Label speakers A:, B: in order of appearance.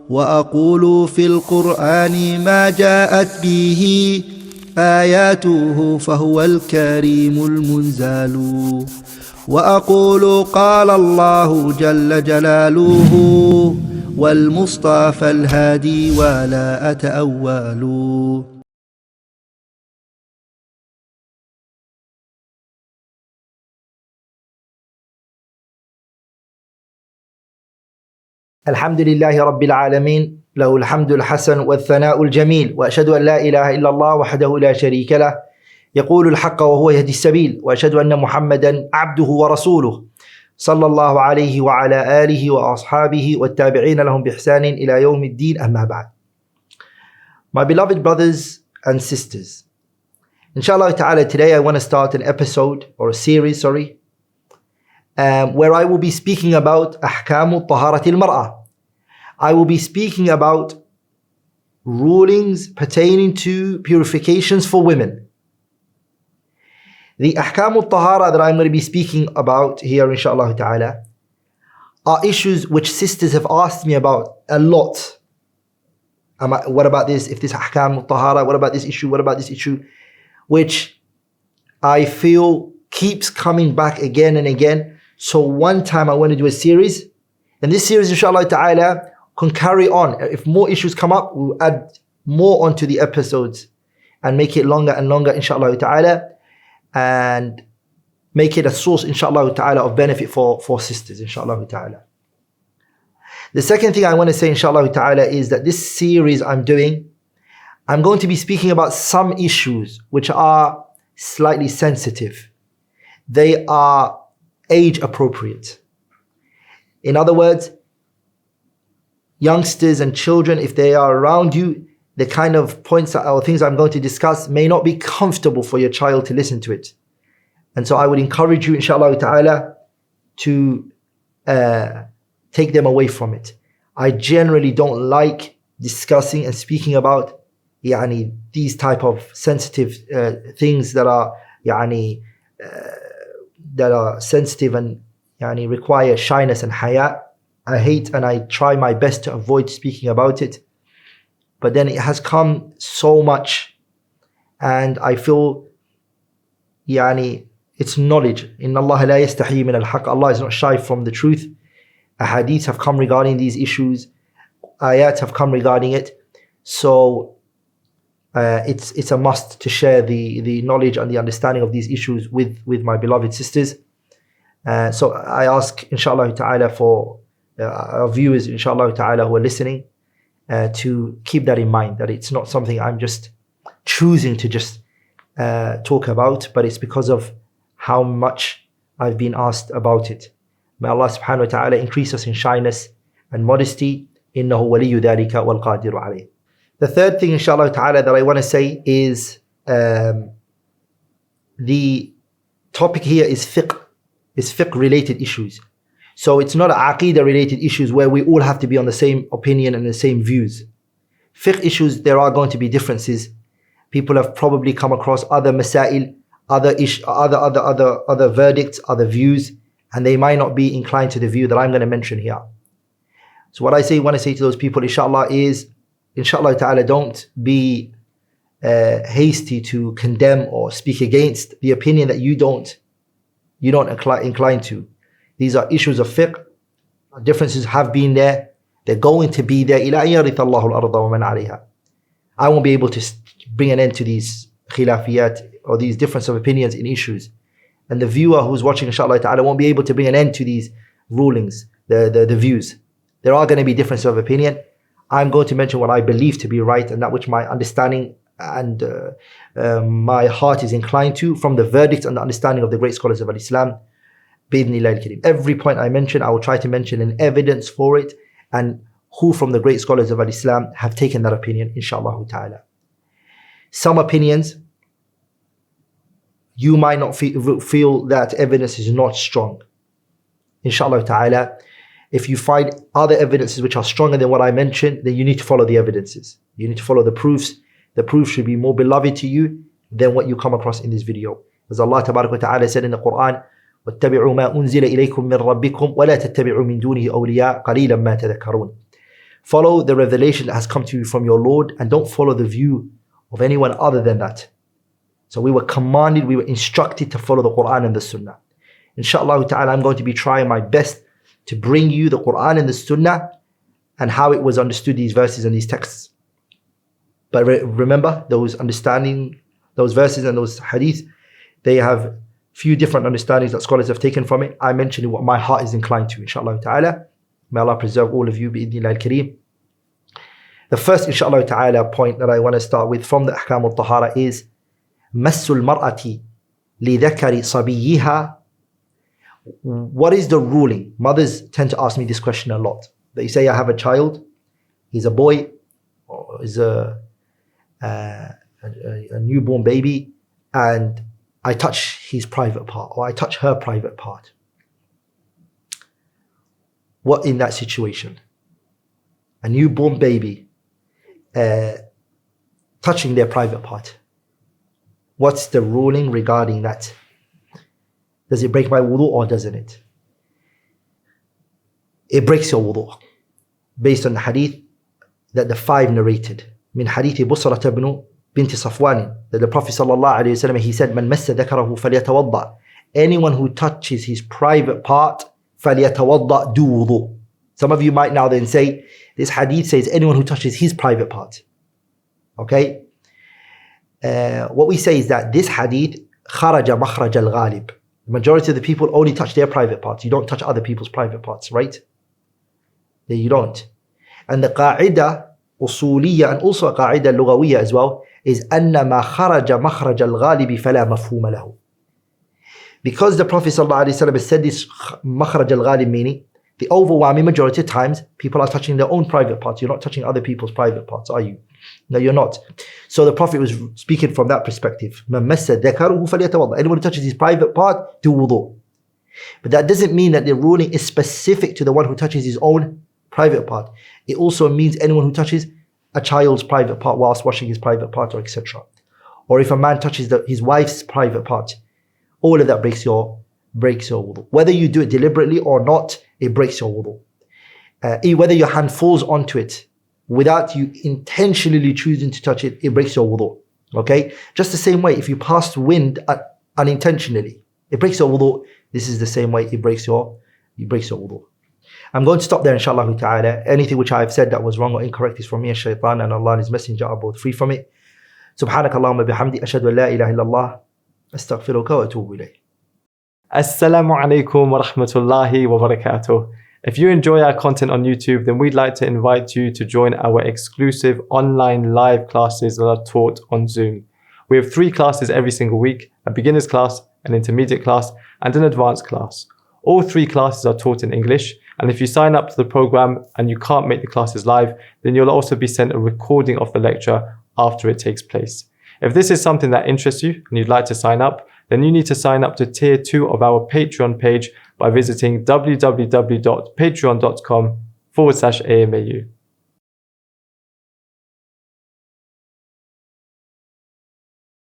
A: وأقول في القرآن ما جاءت به آياته فهو الكريم المنزال وأقول قال الله جل جلاله والمصطفى الهادي ولا أتأول.
B: الحمد لله رب العالمين له الحمد الحسن والثناء الجميل وأشهد أن لا إله إلا الله وحده لا شريك له يقول الحق وهو يهدي السبيل وأشهد أن محمدا عبده ورسوله صلى الله عليه وعلى آله وأصحابه والتابعين لهم بإحسان إلى يوم الدين أما بعد. My beloved brothers and sisters, inshallah ta'ala, today I want to start an episode or a series, where I will be speaking about أحكام طهارة المرأة. I will be speaking about rulings pertaining to purifications for women. The أحكام الطهارة that I'm going to be speaking about here inshallah ta'ala are issues which sisters have asked me about a lot. What about this? If this أحكام الطهارة, what about this issue? What about this issue? Which I feel keeps coming back again and again. So one time I want to do a series, and this series inshallah ta'ala can carry on. If more issues come up, we'll add more onto the episodes and make it longer and longer inshallah ta'ala, and make it a source inshallah ta'ala of benefit for sisters inshallah ta'ala. The second thing I want to say inshallah ta'ala is that this series I'm doing, I'm going to be speaking about some issues which are slightly sensitive. They are age appropriate. In other words, youngsters and children, if they are around you, the kind of points or things I'm going to discuss may not be comfortable for your child to listen to it. And so I would encourage you inshallah ta'ala to take them away from it. I generally don't like discussing and speaking about these type of sensitive things that are sensitive and require shyness and haya. I hate and I try my best to avoid speaking about it. But then it has come so much, and I feel it's knowledge. Inna Allah la yastahi min al-haq. Allah is not shy from the truth. Ahadith have come regarding these issues. Ayat have come regarding it. So it's a must to share the knowledge and the understanding of these issues with my beloved sisters. So I ask inshallah ta'ala for our viewers inshallah ta'ala who are listening to keep that in mind, that it's not something I'm just choosing to just talk about, but it's because of how much I've been asked about it. May Allah subhanahu wa ta'ala increase us in shyness and modesty. إِنَّهُ وَلِيُّ ذَلِكَ وَالْقَادِرُ عَلَيْهِ. The third thing inshallah ta'ala that I want to say is the topic here is fiqh related issues. So it's not aqidah related issues where we all have to be on the same opinion and the same views. Fiqh issues, there are going to be differences. People have probably come across other masail, other verdicts, other views, and they might not be inclined to the view that I'm going to mention here. So what I want to say to those people inshallah is, inshallah ta'ala, don't be hasty to condemn or speak against the opinion that you don't incline to. These are issues of fiqh. Differences have been there. They're going to be there. إِلَىٰ أَن يَرِثَ اللَّهُ الْأَرْضَ وَمَنْ عَلَيْهَا. I won't be able to bring an end to these khilafiyat or these difference of opinions in issues. And the viewer who's watching inshallah ta'ala won't be able to bring an end to these rulings, the views. There are going to be differences of opinion. I'm going to mention what I believe to be right and that which my understanding and my heart is inclined to from the verdict and the understanding of the great scholars of Islam. Every point I mention, I will try to mention an evidence for it and who from the great scholars of Islam have taken that opinion, inshallah ta'ala. Some opinions, you might not feel that evidence is not strong. Inshallah ta'ala, if you find other evidences which are stronger than what I mentioned, then you need to follow the evidences. You need to follow the proofs. The proof should be more beloved to you than what you come across in this video. As Allah ta'ala said in the Qur'an, وَاتَّبِعُوا مَا أُنزِلَ إِلَيْكُم مِّن رَبِّكُمْ وَلَا تَتَّبِعُوا مِن دُونِهِ أَوْلِيَاءَ قَلِيلًا مَا تَذَكَّرُونَ. Follow the revelation that has come to you from your Lord, and don't follow the view of anyone other than that. So we were commanded, we were instructed to follow the Qur'an and the Sunnah. Inshallah ta'ala, I'm going to be trying my best to bring you the Qur'an and the Sunnah and how it was understood, these verses and these texts. But remember, those understanding, those verses and those hadiths, they have few different understandings that scholars have taken from it. I mentioned what my heart is inclined to, inshallah ta'ala. May Allah preserve all of you, bi'idhnillah al-kareem. The first, inshallah ta'ala, point that I want to start with from the Ahkam al-Tahara is Massul mar'ati lidhakari sabiyyiha. What is the ruling? Mothers tend to ask me this question a lot. They say, I have a child, he's a boy, or is a newborn baby, and I touch his private part, or I touch her private part. What in that situation? A newborn baby touching their private part. What's the ruling regarding that? Does it break my wudu or doesn't it? It breaks your wudu. Based on the hadith that the five narrated. Min hadith Busra ibn binti Safwan. That the Prophet sallallahu alayhi wa sallam, he said, Man massa dhakarahu falyatawadda. Anyone who touches his private part, falyatawadda, do wudu. Some of you might now then say, this hadith says anyone who touches his private part. Okay? What we say is that this hadith, kharaja makhraj al-ghalib. The majority of the people only touch their private parts. You don't touch other people's private parts, right? You don't. And the qa'idah usuliyya, and also a qa'idah lughawiyya as well, is anna ma kharaja makhraj al-ghalib fala mafhuma lahu. Because the Prophet ﷺ said this makhraj al-ghalib, meaning the overwhelming majority of times people are touching their own private parts. You're not touching other people's private parts, are you? No, you're not. So the Prophet was speaking from that perspective. Man massa dhakaruhu falyatawadda. Anyone who touches his private part, do wudu. But that doesn't mean that the ruling is specific to the one who touches his own private part. It also means anyone who touches a child's private part whilst washing his private part, or etc. Or if a man touches his wife's private part, all of that breaks your wudu. Whether you do it deliberately or not, it breaks your wudu. Whether your hand falls onto it without you intentionally choosing to touch it, it breaks your wudu. Okay? Just the same way, if you pass wind unintentionally, it breaks your wudu. This is the same way it breaks your wudu. I'm going to stop there, inshallah ta'ala. Anything which I have said that was wrong or incorrect is from me and shaitan, and Allah and His Messenger are both free from it. Subhanakallahumma bihamdi, ashhadu an la ilaha illallah, astaghfiruka wa atubu ilayh.
C: Assalamu alaikum wa rahmatullahi wa barakatuh. If you enjoy our content on YouTube, then we'd like to invite you to join our exclusive online live classes that are taught on Zoom. We have 3 classes every single week: a beginner's class, an intermediate class, and an advanced class. All 3 classes are taught in English, and if you sign up to the program and you can't make the classes live, then you'll also be sent a recording of the lecture after it takes place. If this is something that interests you and you'd like to sign up, then you need to sign up to Tier 2 of our Patreon page by visiting www.patreon.com/AMAU.